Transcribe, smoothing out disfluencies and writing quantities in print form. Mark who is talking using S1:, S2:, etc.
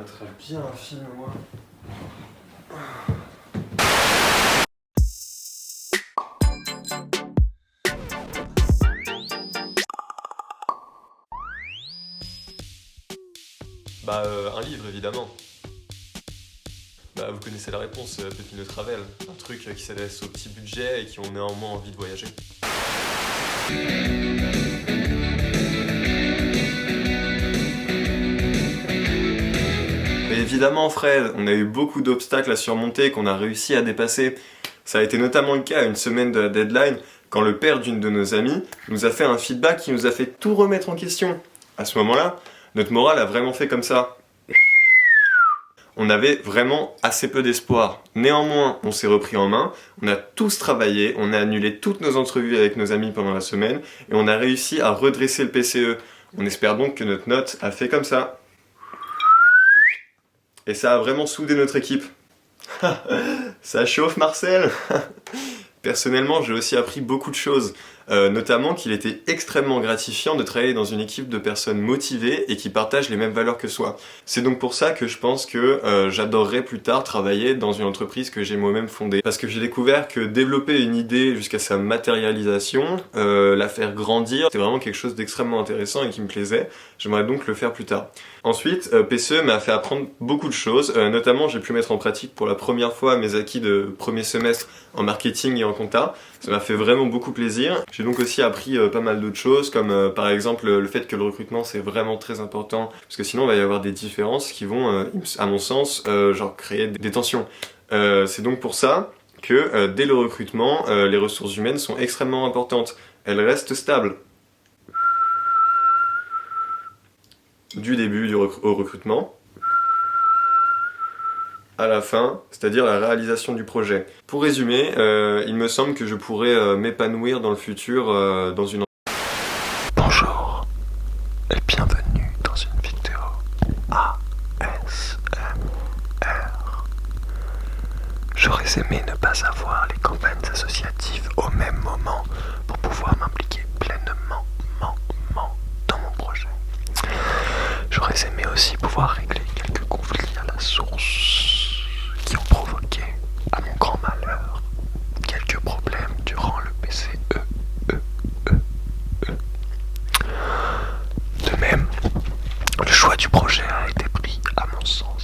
S1: mettrais bien un film, moi. Un livre, évidemment. Vous connaissez la réponse, Pépite de Travel. Un truc qui s'adresse aux petits budgets et qui ont néanmoins envie de voyager. Mais évidemment, Fred, on a eu beaucoup d'obstacles à surmonter qu'on a réussi à dépasser. Ça a été notamment le cas à une semaine de la deadline, quand le père d'une de nos amies nous a fait un feedback qui nous a fait tout remettre en question. À ce moment-là, notre morale a vraiment fait comme ça. On avait vraiment assez peu d'espoir. Néanmoins, on s'est repris en main, on a tous travaillé, on a annulé toutes nos entrevues avec nos amis pendant la semaine, et on a réussi à redresser le PCE. On espère donc que notre note a fait comme ça. Et ça a vraiment soudé notre équipe. Ça chauffe, Marcel. Personnellement, j'ai aussi appris beaucoup de choses, notamment qu'il était extrêmement gratifiant de travailler dans une équipe de personnes motivées et qui partagent les mêmes valeurs que soi. C'est donc pour ça que je pense que j'adorerais plus tard travailler dans une entreprise que j'ai moi-même fondée. Parce que j'ai découvert que développer une idée jusqu'à sa matérialisation, la faire grandir, c'était vraiment quelque chose d'extrêmement intéressant et qui me plaisait. J'aimerais donc le faire plus tard. Ensuite, PCE m'a fait apprendre beaucoup de choses, notamment j'ai pu mettre en pratique pour la première fois mes acquis de premier semestre en marketing et en compta. Ça m'a fait vraiment beaucoup plaisir. J'ai donc aussi appris pas mal d'autres choses, comme par exemple le fait que le recrutement c'est vraiment très important, parce que sinon il va y avoir des différences qui vont, à mon sens, créer des tensions. C'est donc pour ça que dès le recrutement, les ressources humaines sont extrêmement importantes. Elles restent stables. Du début au recrutement, à la fin, c'est-à-dire la réalisation du projet. Pour résumer, il me semble que je pourrais m'épanouir dans le futur dans une...
S2: Bonjour et bienvenue dans une vidéo ASMR. J'aurais aimé ne pas avoir les campagnes associatives au même moment pour pouvoir m'impliquer pleinement dans mon projet. J'aurais aimé aussi pouvoir régler quelques conflits à la source qui ont provoqué, à mon grand malheur, quelques problèmes durant le PCE. De même, le choix du projet a été pris, à mon sens,